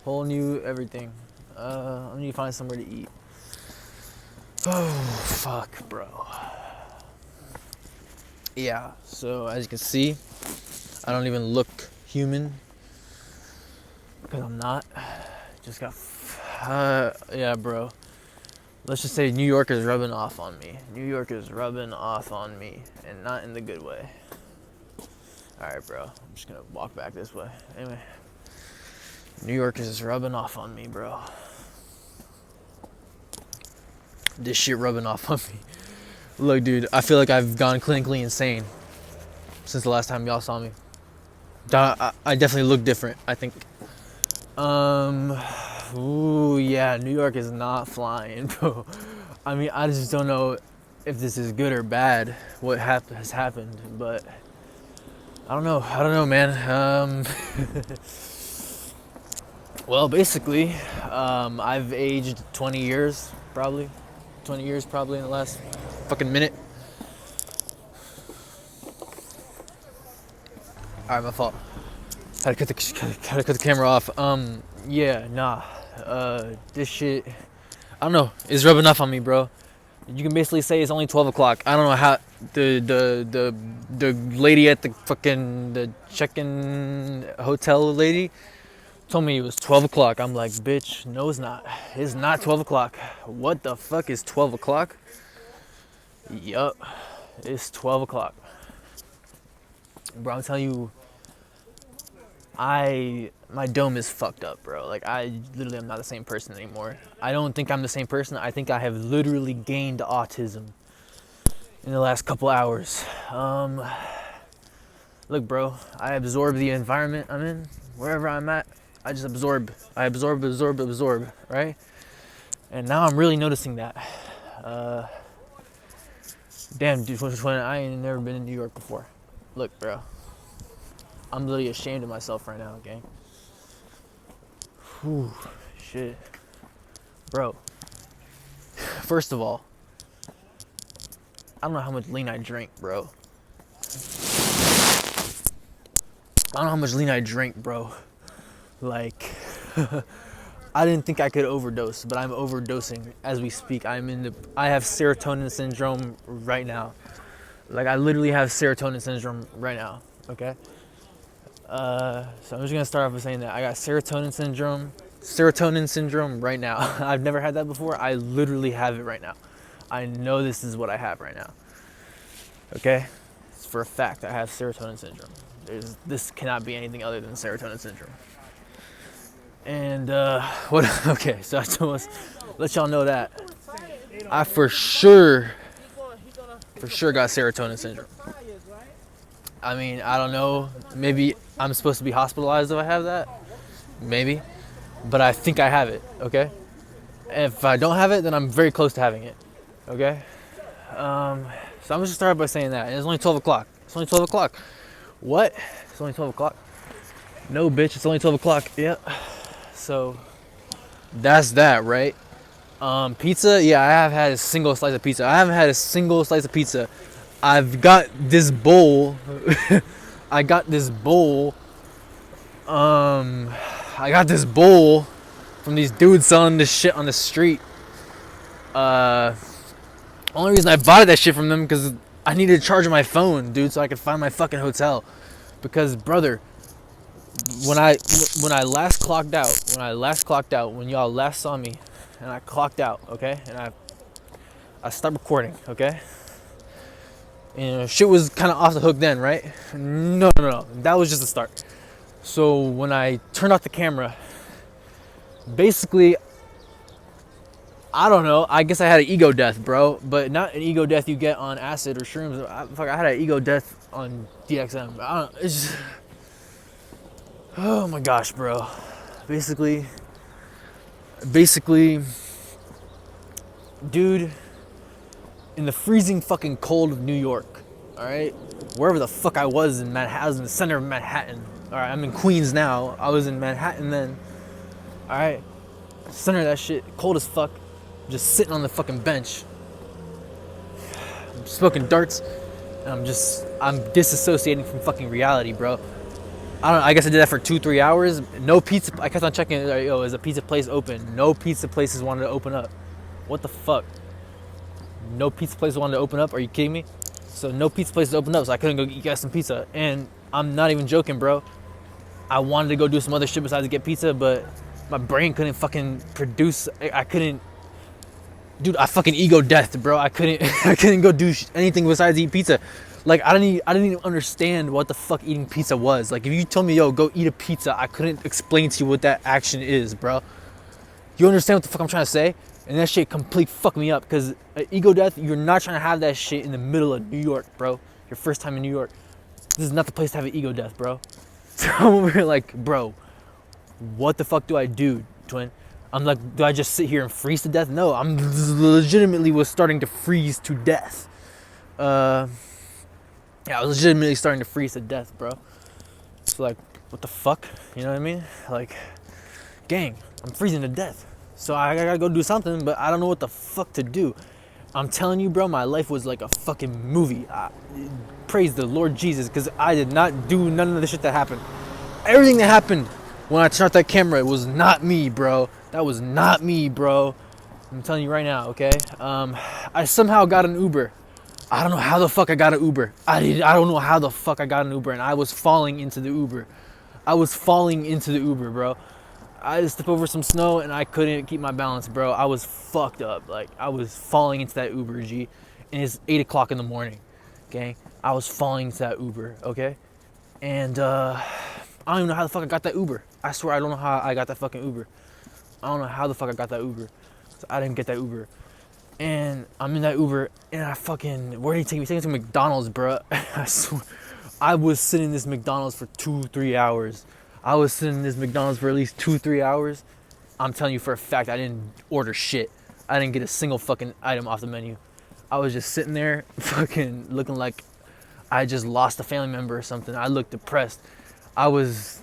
whole new everything. I need to find somewhere to eat. Oh, fuck, bro. Yeah, so as you can see, I don't even look human. Because I'm not. Just got... yeah, bro. Let's just say New York is rubbing off on me. New York is rubbing off on me. And not in the good way. Alright, bro. I'm just gonna walk back this way. Anyway. New York is rubbing off on me, bro. This shit rubbing off on me. Look, dude, I feel like I've gone clinically insane since the last time y'all saw me. I definitely look different, I think. Ooh, yeah, New York is not flying, bro. I mean, I just don't know if this is good or bad, what has happened, but I don't know, man. Well, basically, I've aged 20 years, probably. 20 years, probably, in the last fucking minute. Alright, my fault. Had to cut the camera off. Yeah, nah. This shit, I don't know. It's rubbing off on me, bro. You can basically say it's only 12 o'clock. I don't know how the lady at the fucking the check-in hotel lady told me it was 12 o'clock. I'm like, bitch, no, it's not. It's not 12 o'clock. What the fuck is 12 o'clock? Yup, it's 12 o'clock. Bro, I'm telling you, my dome is fucked up, bro. Like, I literally am not the same person anymore. I don't think I'm the same person. I think I have literally gained autism in the last couple hours. Look, bro, I absorb the environment I'm in, wherever I'm at. I just absorb. I absorb, right? And now I'm really noticing that. Damn, dude, I ain't never been in New York before. Look, bro, I'm literally ashamed of myself right now, gang. Whew, shit. Bro, first of all, I don't know how much lean I drank, bro. I don't know how much lean I drank, bro. Like, I didn't think I could overdose, but I'm overdosing as we speak. I have serotonin syndrome right now. Like, I literally have serotonin syndrome right now, okay? So I'm just gonna start off with saying that I got serotonin syndrome right now. I've never had that before. I literally have it right now. I know this is what I have right now. Okay? It's for a fact I have serotonin syndrome. This cannot be anything other than serotonin syndrome. And what? Okay, so I just want to let y'all know that I for sure got serotonin syndrome. I mean, I don't know. Maybe I'm supposed to be hospitalized if I have that. Maybe. But I think I have it, okay? And if I don't have it, then I'm very close to having it, okay? So I'm just gonna start by saying that. And it's only 12 o'clock. It's only 12 o'clock. What? It's only 12 o'clock? No, bitch, it's only 12 o'clock. Yep. So that's that, right? Pizza, yeah, I have had a single slice of pizza. I haven't had a single slice of pizza. I've got this bowl. I got this bowl from these dudes selling this shit on the street. Only reason I bought that shit from them because I needed to charge my phone, dude, so I could find my fucking hotel. Because, brother, when I last clocked out, when y'all last saw me, and I clocked out, okay, and I stopped recording, okay. And shit was kind of off the hook then, right? No, that was just the start. So when I turned off the camera, basically, I don't know. I guess I had an ego death, bro. But not an ego death you get on acid or shrooms. I had an ego death on DXM. I don't. It's just. Oh my gosh, bro. Basically, dude, in the freezing fucking cold of New York, all right, wherever the fuck I was in Manhattan, I was in the center of Manhattan. All right, I'm in Queens now. I was in Manhattan then. All right, center of that shit, cold as fuck. Just sitting on the fucking bench. I'm smoking darts, and I'm disassociating from fucking reality, bro. I don't know, I guess I did that for 2-3 hours. No pizza, I kept on checking, like, yo, is a pizza place open? No pizza places wanted to open up. What the fuck? No pizza places wanted to open up? Are you kidding me? So no pizza places opened up, so I couldn't go get some pizza. And I'm not even joking, bro. I wanted to go do some other shit besides get pizza, but my brain couldn't fucking produce, I couldn't, dude, I fucking ego deathed, bro. I couldn't go do anything besides eat pizza. Like, I didn't even understand what the fuck eating pizza was. Like, if you told me, yo, go eat a pizza, I couldn't explain to you what that action is, bro. You understand what the fuck I'm trying to say? And that shit complete fucked me up, because ego death, you're not trying to have that shit in the middle of New York, bro. Your first time in New York. This is not the place to have an ego death, bro. So I'm over here like, bro, what the fuck do I do, twin? I'm like, do I just sit here and freeze to death? No, I'm legitimately was starting to freeze to death. Yeah, I was legitimately starting to freeze to death, bro. So like, what the fuck? You know what I mean? Like, gang, I'm freezing to death. So I gotta go do something, but I don't know what the fuck to do. I'm telling you, bro, my life was like a fucking movie. Praise the Lord Jesus, because I did not do none of the shit that happened. Everything that happened when I turned off that camera, it was not me, bro. That was not me, bro. I'm telling you right now, okay? I somehow got an Uber. I don't know how the fuck I got an Uber. I don't know how the fuck I got an Uber, and I was falling into the Uber. Bro. I just stepped over some snow, and I couldn't keep my balance, bro. I was fucked up. Like, I was falling into that Uber, G. And it's 8 o'clock in the morning, okay? I was falling into that Uber, okay? And, I don't even know how the fuck I got that Uber. I swear I don't know how I got that fucking Uber. I don't know how the fuck I got that Uber. So I didn't get that Uber. And I'm in that Uber, and I fucking, where did he take me? He took me to McDonald's, bro. I swear. I was sitting in this McDonald's for 2-3 hours. I was sitting in this McDonald's for at least 2-3 hours. I'm telling you for a fact, I didn't order shit. I didn't get a single fucking item off the menu. I was just sitting there, fucking looking like I just lost a family member or something. I looked depressed. I was,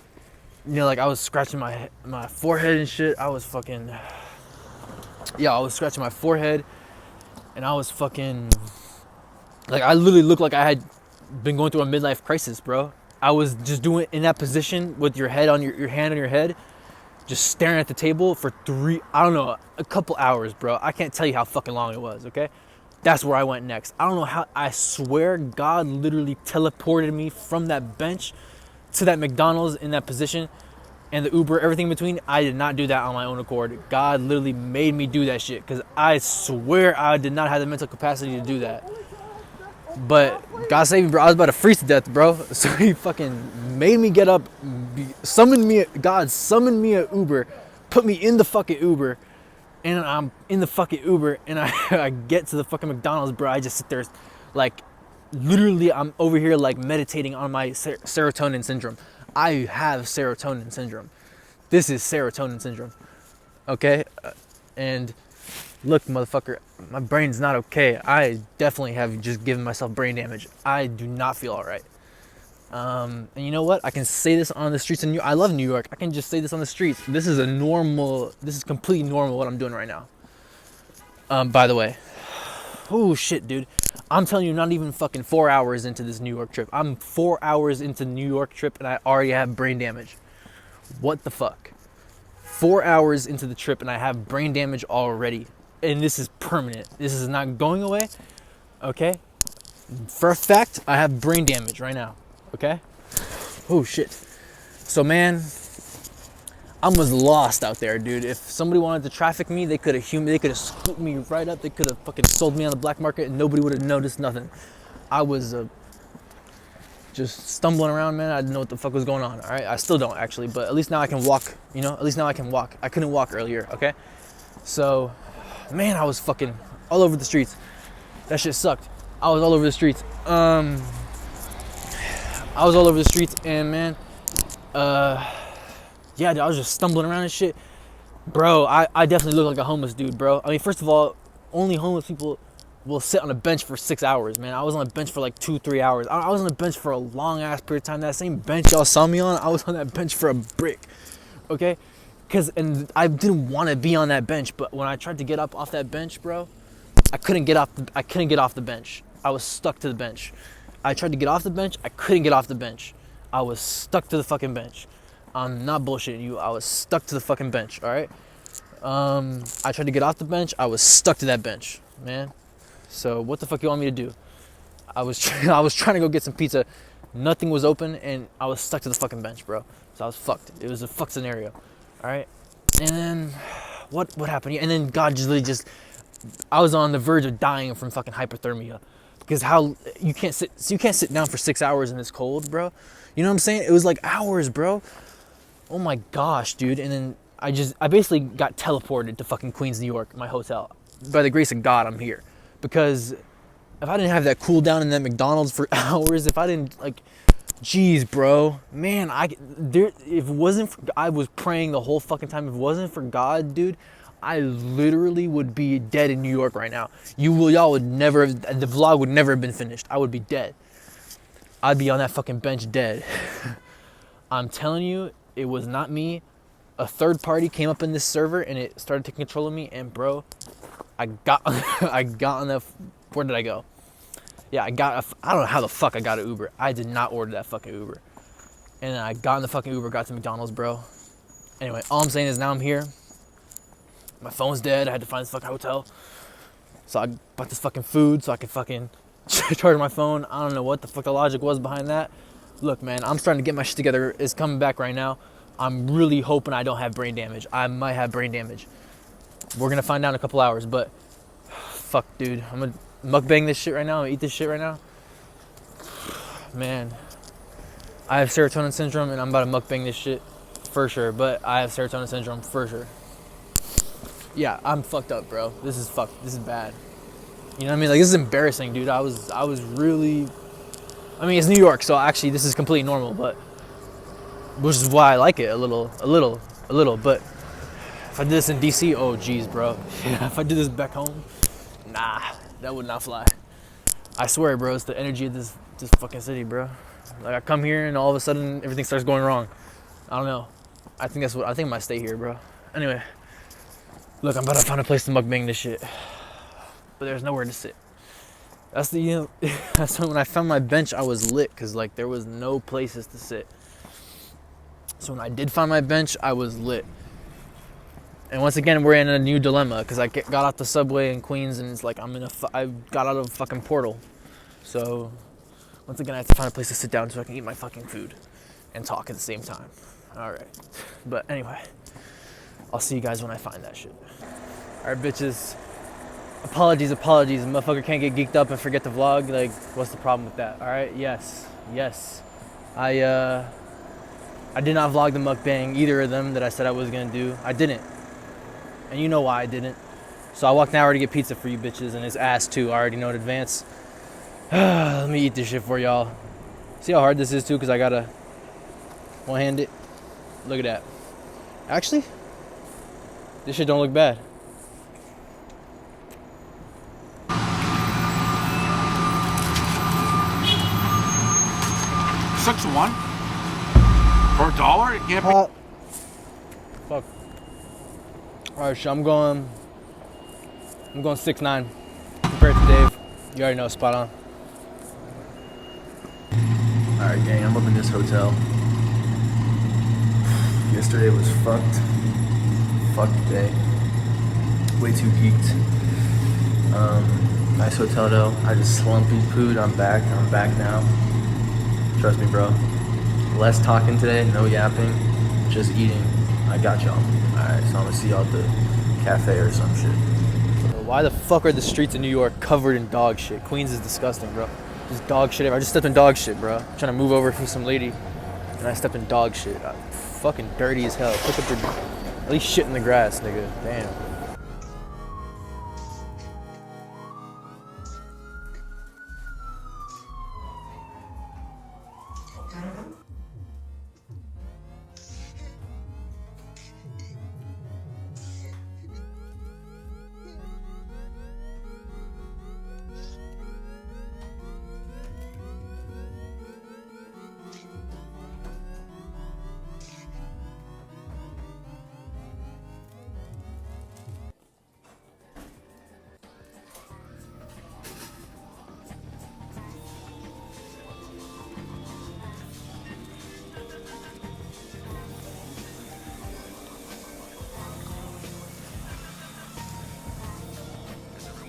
like I was scratching my forehead and shit. I was fucking, I was scratching my forehead. And I was fucking, like, I literally looked like I had been going through a midlife crisis, bro. I was just doing in that position with your head on your hand on your head, just staring at the table for a couple hours, bro. I can't tell you how fucking long it was, okay? That's where I went next. I don't know how, I swear God literally teleported me from that bench to that McDonald's in that position. And the Uber, everything in between, I did not do that on my own accord. God literally made me do that shit, because I swear I did not have the mental capacity to do that. But God saved me, bro. I was about to freeze to death, bro. So he fucking made me get up, God summoned me an Uber, put me in the fucking Uber, and I'm in the fucking Uber, and I get to the fucking McDonald's, bro. I just sit there, like, literally, I'm over here, like, meditating on my serotonin syndrome. I have serotonin syndrome. This is serotonin syndrome. Okay? And look, motherfucker, my brain's not okay. I definitely have just given myself brain damage. I do not feel all right. And you know what? I can say this on the streets of New York. I love New York. I can just say this on the streets. This is completely normal what I'm doing right now. By the way. Oh, shit, dude. I'm telling you, not even fucking 4 hours into this New York trip. I'm 4 hours into the New York trip, and I already have brain damage. What the fuck? 4 hours into the trip, and I have brain damage already. And this is permanent. This is not going away. Okay? For a fact, I have brain damage right now. Okay? Oh, shit. So, man, I was lost out there, dude. If somebody wanted to traffic me, they could have scooped me right up. They could have fucking sold me on the black market, and nobody would have noticed nothing. I was just stumbling around, man. I didn't know what the fuck was going on. All right, I still don't actually, but at least now I can walk. At least now I can walk. I couldn't walk earlier. Okay, so man, I was fucking all over the streets. That shit sucked. I was all over the streets. I was all over the streets, and man, yeah, dude, I was just stumbling around and shit. Bro, I definitely look like a homeless dude, bro. I mean, first of all, only homeless people will sit on a bench for 6 hours, man. I was on a bench for like 2-3 hours. I was on a bench for a long ass period of time. That same bench y'all saw me on, I was on that bench for a brick, okay? And I didn't want to be on that bench, but when I tried to get up off that bench, bro, I couldn't get off the bench. I was stuck to the bench. I tried to get off the bench. I couldn't get off the bench. I was stuck to the fucking bench. I'm not bullshitting you. I was stuck to the fucking bench, all right? I tried to get off the bench. I was stuck to that bench, man. So what the fuck you want me to do? I was trying to go get some pizza. Nothing was open, and I was stuck to the fucking bench, bro. So I was fucked. It was a fucked scenario, all right? And then what happened? And then God just I was on the verge of dying from fucking hypothermia. Because you can't sit down for 6 hours in this cold, bro. You know what I'm saying? It was like hours, bro. Oh my gosh, dude. And then I basically got teleported to fucking Queens, New York, my hotel. By the grace of God, I'm here. Because if I didn't have that cool down in that McDonald's for hours, if I didn't, like, geez, bro, man, if it wasn't for, I was praying the whole fucking time. If it wasn't for God, dude, I literally would be dead in New York right now. Y'all would never, the vlog would never have been finished. I would be dead. I'd be on that fucking bench dead. I'm telling you, it was not me. A third party came up in this server and it started taking control of me. And bro, I got on the, where did I go? Yeah, I don't know how the fuck I got an Uber. I did not order that fucking Uber. And then I got in the fucking Uber, got to McDonald's, bro. Anyway, all I'm saying is now I'm here. My phone's dead. I had to find this fucking hotel. So I bought this fucking food so I could fucking charge my phone. I don't know what the fuck the logic was behind that. Look, man, I'm starting to get my shit together. It's coming back right now. I'm really hoping I don't have brain damage. I might have brain damage. We're going to find out in a couple hours, but fuck, dude. I'm going to mukbang this shit right now. I'm going to eat this shit right now. Man, I have serotonin syndrome and I'm about to mukbang this shit for sure, but I have serotonin syndrome for sure. Yeah, I'm fucked up, bro. This is fucked. This is bad. You know what I mean? Like, this is embarrassing, dude. I was really, I mean, it's New York, so actually this is completely normal, but which is why I like it a little. But if I did this in DC, oh geez, bro. Yeah, if I did this back home, nah, that would not fly. I swear, bro, it's the energy of this fucking city, bro. Like, I come here and all of a sudden everything starts going wrong. I don't know. I think I might stay here, bro. Anyway, look, I'm about to find a place to mukbang this shit, but there's nowhere to sit. That's that's when I found my bench, I was lit, cause like there was no places to sit. So when I did find my bench, I was lit. And once again, we're in a new dilemma, cause I got off the subway in Queens, and it's like I got out of a fucking portal. So once again, I have to find a place to sit down so I can eat my fucking food and talk at the same time. All right, but anyway, I'll see you guys when I find that shit. All right, bitches. Apologies. A motherfucker can't get geeked up and forget the vlog. Like, what's the problem with that? All right, yes. I did not vlog the mukbang, either of them that I said I was gonna do. I didn't, and you know why I didn't. So I walked an hour to get pizza for you bitches, and it's ass too. I already know in advance. Let me eat this shit for y'all. See how hard this is too, cause I gotta one-hand it. Look at that. Actually, this shit don't look bad. $6 for $1? It can't be. Fuck. Alright, so I'm going 6'9" compared to Dave. You already know, spot on. Alright, gang, I'm up in this hotel. Yesterday was fucked day. Way too geeked. Nice hotel though. I just slumpy pooed. I'm back now. Trust me, bro. Less talking today, no yapping, just eating. I got y'all. Alright, so I'm gonna see y'all at the cafe or some shit. Why the fuck are the streets of New York covered in dog shit? Queens is disgusting, bro. Just dog shit. I just stepped in dog shit, bro. I'm trying to move over from some lady, and I stepped in dog shit. I'm fucking dirty as hell. Pick up your, at least shit in the grass, nigga. Damn.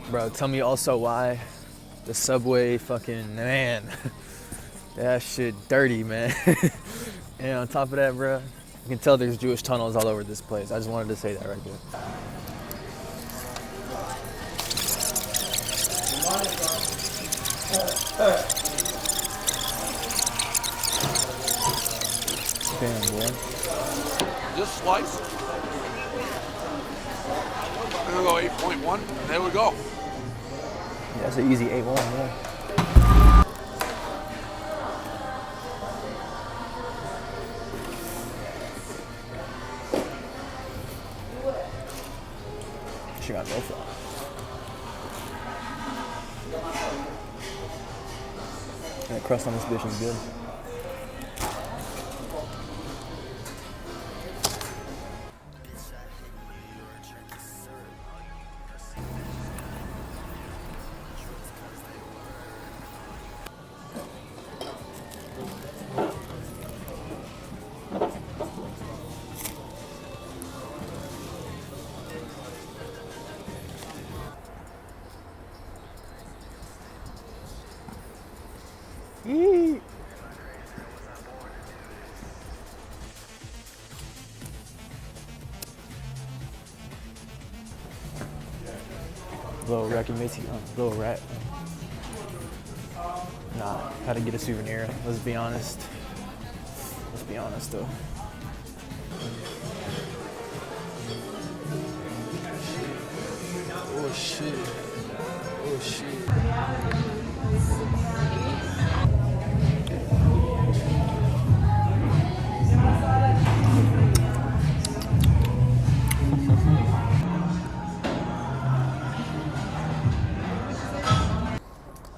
Bro, tell me also why the subway fucking, man, that shit dirty, man. And on top of that, bro, you can tell there's Jewish tunnels all over this place. I just wanted to say that right there. Damn, boy. Just slice. I'm gonna go 8.1. There we go. Yeah, that's an easy 8-1, yeah. She got no flaw. That crust on this bitch is good. Yee. Little Racky Macy, little rat. Nah, had to get a souvenir. Let's be honest. Let's be honest though. Oh shit. Oh shit.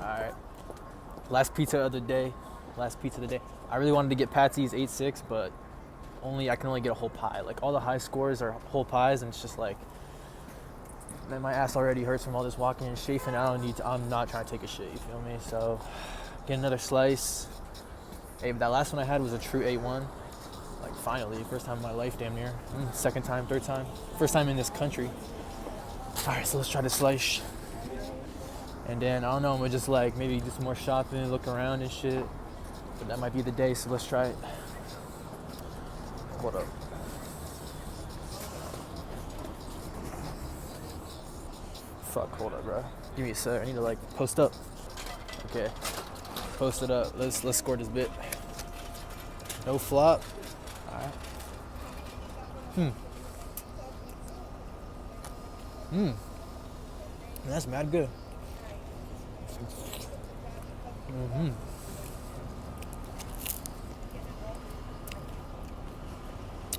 Alright. Last pizza of the day. Last pizza of the day. I really wanted to get Patsy's 8-6, but I can only get a whole pie. Like all the high scores are whole pies, and it's just like, man, my ass already hurts from all this walking and chafing. I'm not trying to take a shit, you feel me? So get another slice. Hey, but that last one I had was a true 8-1. Like finally, first time in my life, damn near. Second time, third time. First time in this country. All right, so let's try the slice. And then, I don't know, I'm gonna just like maybe do some more shopping, look around and shit. But that might be the day, so let's try it. Hold up. Fuck, hold up, bro. Give me a sec, I need to like post up. Okay, post it up. Let's score this bit. No flop. All right. That's mad good.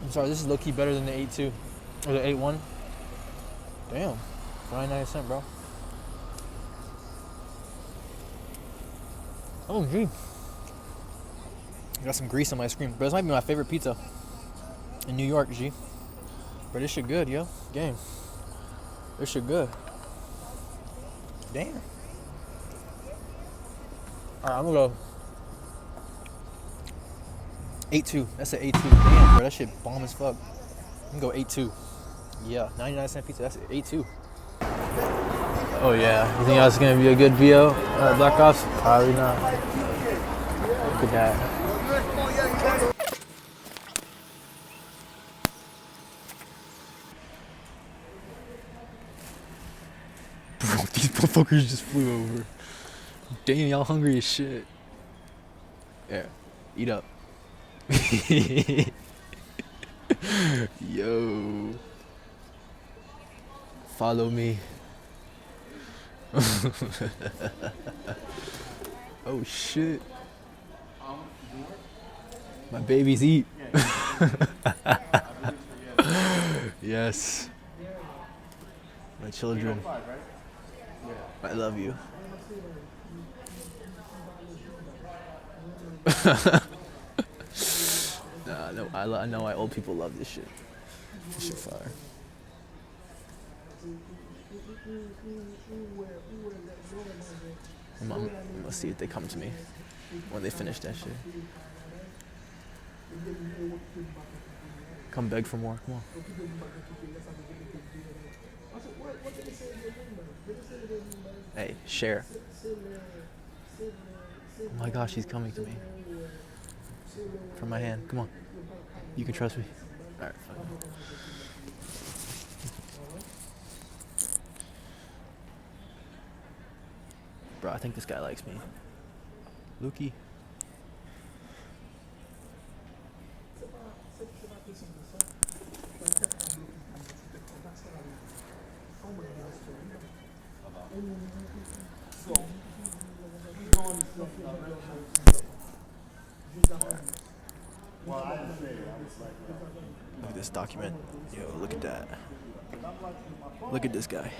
I'm sorry, this is low-key better than the 8-2 or the 8-1. Damn, 99 cents, bro. Oh, gee. I got some grease on my ice cream. But this might be my favorite pizza in New York, G. But this shit good, yo. Game. This shit good. Damn. Alright, I'm gonna go 8-2. That's an 8-2. Damn, bro, that shit bomb as fuck. I'm gonna go 8-2. Yeah, 99-cent pizza. That's 8-2. Oh yeah. You think that's gonna be a good VO? Black Ops? Probably not. Look at that. Bro, these motherfuckers just flew over. Damn, y'all hungry as shit. Yeah, eat up. Yo. Follow me. Oh shit. My babies eat. Yes. My children. I love you. Nah, no, I know why old people love this shit. This shit fire. I'm gonna see if they come to me when they finish that shit. Come beg for more, come on. Hey, share. Oh my gosh, he's coming to me. From my hand. Come on. You can trust me. Alright, fine. Bro, I think this guy likes me. Lukey. Look at this document. Yo, look at that. Look at this guy.